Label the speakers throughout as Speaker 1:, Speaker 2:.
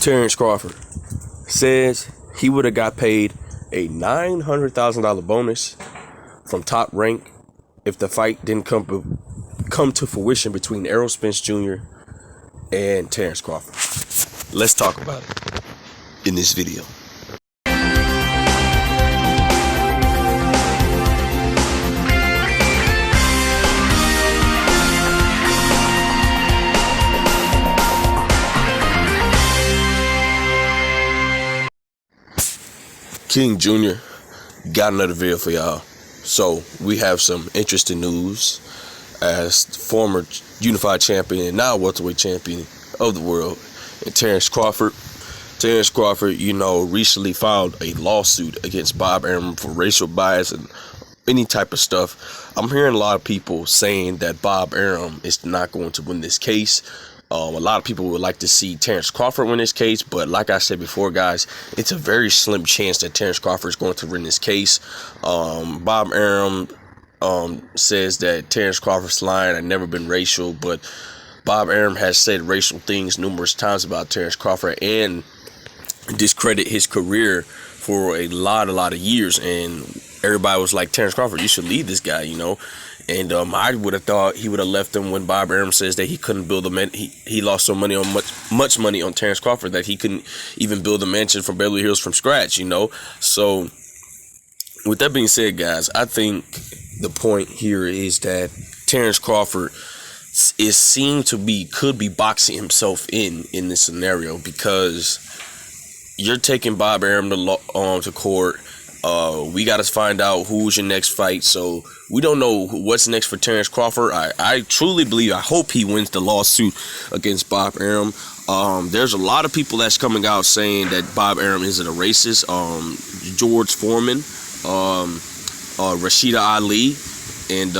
Speaker 1: Terence Crawford says he would have got paid a $900,000 bonus from Top Rank if the fight didn't come to fruition between Errol Jr. and Terence Crawford. Let's talk about it in this video. King Jr. got another video for y'all. So we have some interesting news as former unified champion and now welterweight champion of the world, and Terence Crawford. Terence Crawford, recently filed a lawsuit against Bob Arum for racial bias and any type of stuff. I'm hearing a lot of people saying that Bob Arum is not going to win this case. A lot of people would like to see Terence Crawford win this case, but like I said before, guys, it's a very slim chance that Terence Crawford is going to win this case. Bob Arum says that Terence Crawford's lying and never been racial, but Bob Arum has said racial things numerous times about Terence Crawford and discredit his career for a lot of years. And everybody was like, Terence Crawford, you should leave this guy, And I would have thought he would have left him when Bob Arum says that he couldn't build a mansion. He lost so money on much money on Terence Crawford that he couldn't even build a mansion from Beverly Hills from scratch, So with that being said, guys, I think the point here is that Terence Crawford could be boxing himself in this scenario, because you're taking Bob Arum to court. We got to find out who's your next fight. So we don't know what's next for Terence Crawford. I truly believe, I hope he wins the lawsuit against Bob Arum. There's a lot of people that's coming out saying that Bob Arum isn't a racist. George Foreman, Rashida Ali, and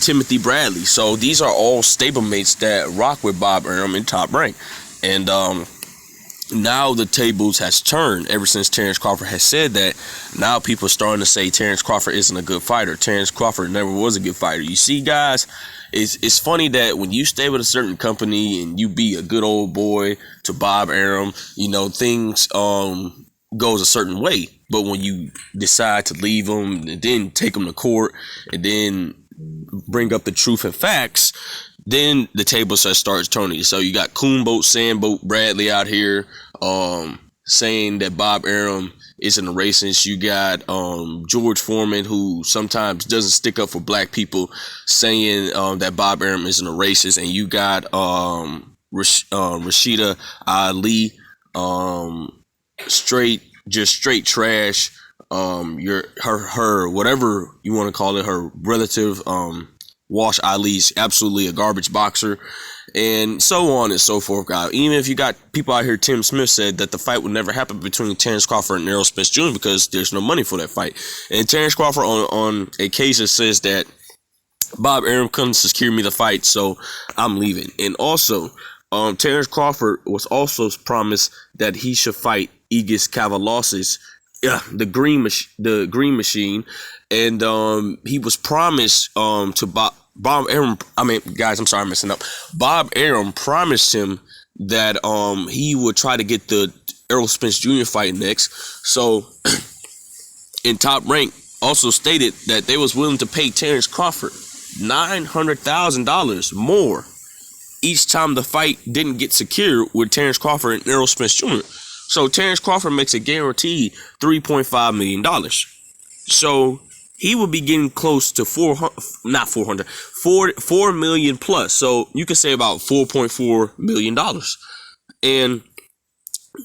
Speaker 1: Timothy Bradley. So these are all stablemates that rock with Bob Arum in Top Rank. And now the tables has turned ever since Terence Crawford has said that. Now people are starting to say Terence Crawford isn't a good fighter. Terence Crawford never was a good fighter. You see, guys, it's funny that when you stay with a certain company and you be a good old boy to Bob Arum, things goes a certain way. But when you decide to leave them and then take them to court and then bring up the truth and facts, then the table starts turning. So you got Coonboat, Sandboat, Bradley out here saying that Bob Arum isn't a racist. You got George Foreman, who sometimes doesn't stick up for black people, saying that Bob Arum isn't a racist. And you got Rashida Ali, straight trash. Her whatever you want to call it, her relative, Wash Ali's absolutely a garbage boxer, and so on and so forth, guys. Even if you got people out here, Tim Smith said that the fight would never happen between Terence Crawford and Errol Jr. because there's no money for that fight. And Terence Crawford on a case that says that Bob Arum couldn't secure me the fight, so I'm leaving. And also, Terence Crawford was also promised that he should fight Egis Cavalauskas, the Green Machine, and he was promised to Bob Arum. Guys, I'm sorry, I'm messing up. Bob Arum promised him that he would try to get the Errol Jr. fight next. So, in Top Rank also stated that they was willing to pay Terence Crawford $900,000 more each time the fight didn't get secured with Terence Crawford and Errol Jr. So Terence Crawford makes a guaranteed $3.5 million. So he would be getting close to 4 million plus. So you could say about $4.4 million. And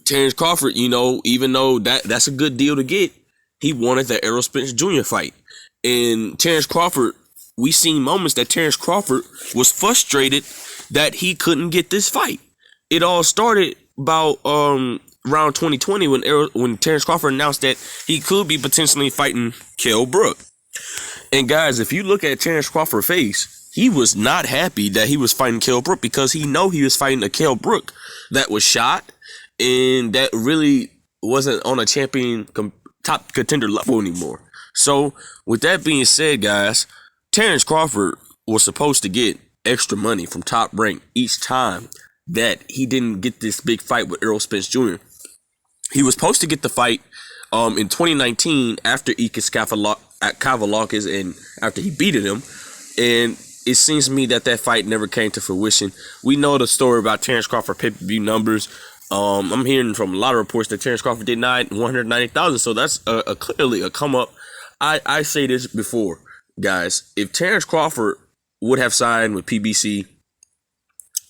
Speaker 1: Terence Crawford, even though that's a good deal to get, he wanted the Errol Jr. fight. And Terence Crawford, we seen moments that Terence Crawford was frustrated that he couldn't get this fight. It all started about around 2020 when Terence Crawford announced that he could be potentially fighting Kell Brook. And guys, if you look at Terence Crawford's face, he was not happy that he was fighting Kell Brook, because he was fighting a Kell Brook that was shot and that really wasn't on a top contender level anymore. So with that being said, guys, Terence Crawford was supposed to get extra money from Top Rank each time that he didn't get this big fight with Errol Spence Jr. He was supposed to get the fight in 2019 after Iker Kavaliauskas and after he beated him. And it seems to me that fight never came to fruition. We know the story about Terence Crawford pay-per-view numbers. I'm hearing from a lot of reports that Terence Crawford did 190,000. So that's clearly a come up. I say this before, guys. If Terence Crawford would have signed with PBC,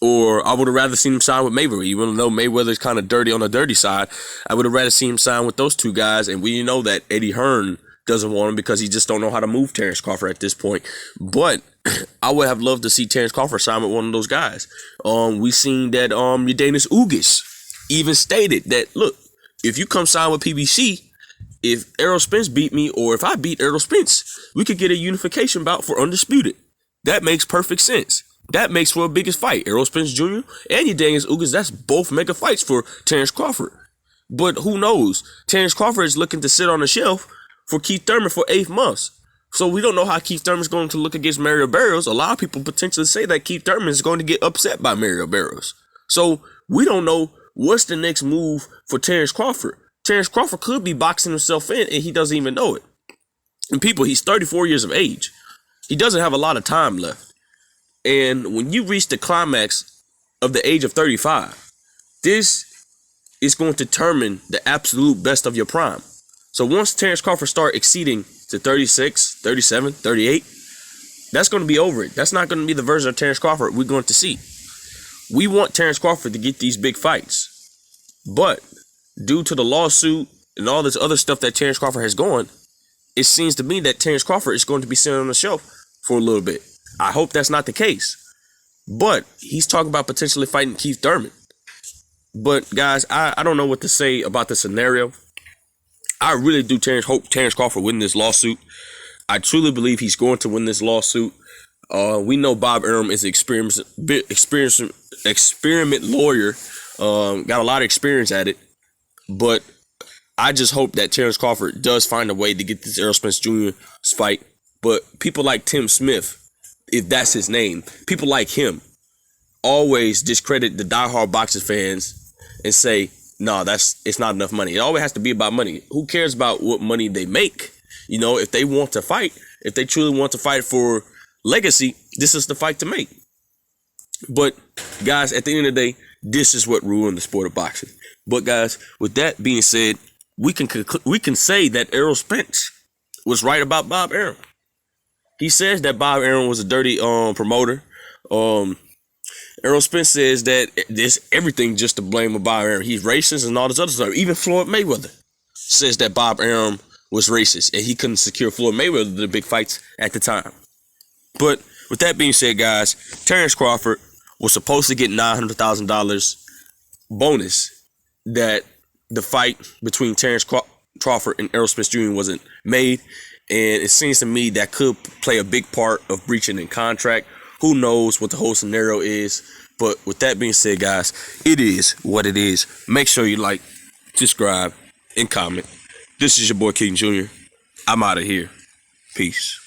Speaker 1: or I would have rather seen him sign with Mayweather, even though Mayweather's kind of dirty on the dirty side, I would have rather seen him sign with those two guys. And we know that Eddie Hearn doesn't want him because he just don't know how to move Terence Crawford at this point. But I would have loved to see Terence Crawford sign with one of those guys. We seen that Yordenis Ugas even stated that, look, if you come sign with PBC, if Errol Spence beat me or if I beat Errol Spence, we could get a unification bout for Undisputed. That makes perfect sense. That makes for a biggest fight. Errol Spence Jr. and Yordenis Ugas, that's both mega fights for Terence Crawford. But who knows? Terence Crawford is looking to sit on the shelf for Keith Thurman for 8 months. So we don't know how Keith Thurman is going to look against Mario Barrios. A lot of people potentially say that Keith Thurman is going to get upset by Mario Barrios. So we don't know what's the next move for Terence Crawford. Terence Crawford could be boxing himself in and he doesn't even know it. And people, he's 34 years of age. He doesn't have a lot of time left. And when you reach the climax of the age of 35, this is going to determine the absolute best of your prime. So once Terence Crawford start exceeding to 36, 37, 38, that's going to be over it. That's not going to be the version of Terence Crawford we're going to see. We want Terence Crawford to get these big fights. But due to the lawsuit and all this other stuff that Terence Crawford has going, it seems to me that Terence Crawford is going to be sitting on the shelf for a little bit. I hope that's not the case. But he's talking about potentially fighting Keith Thurman. But guys, I don't know what to say about the scenario. I really do hope Terence Crawford win this lawsuit. I truly believe he's going to win this lawsuit. We know Bob Arum is an experiment lawyer. Got a lot of experience at it. But I just hope that Terence Crawford does find a way to get this Errol Spence Jr. fight. But people like Tim Smith, if that's his name, people like him always discredit the diehard boxing fans and say, no, it's not enough money. It always has to be about money. Who cares about what money they make? You know, if they want to fight, if they truly want to fight for legacy, this is the fight to make. But guys, at the end of the day, this is what ruined the sport of boxing. But guys, with that being said, we can say that Errol Spence was right about Bob Arum. He says that Bob Arum was a dirty promoter. Errol Spence says that there's everything just to blame of Bob Arum. He's racist and all this other stuff. Even Floyd Mayweather says that Bob Arum was racist and he couldn't secure Floyd Mayweather the big fights at the time. But with that being said, guys, Terence Crawford was supposed to get $900,000 bonus that the fight between Terence Crawford and Errol Spence Jr. wasn't made. And it seems to me that could play a big part of breaching in contract. Who knows what the whole scenario is. But with that being said, guys, it is what it is. Make sure you like, subscribe, and comment. This is your boy King Jr. I'm out of here. Peace.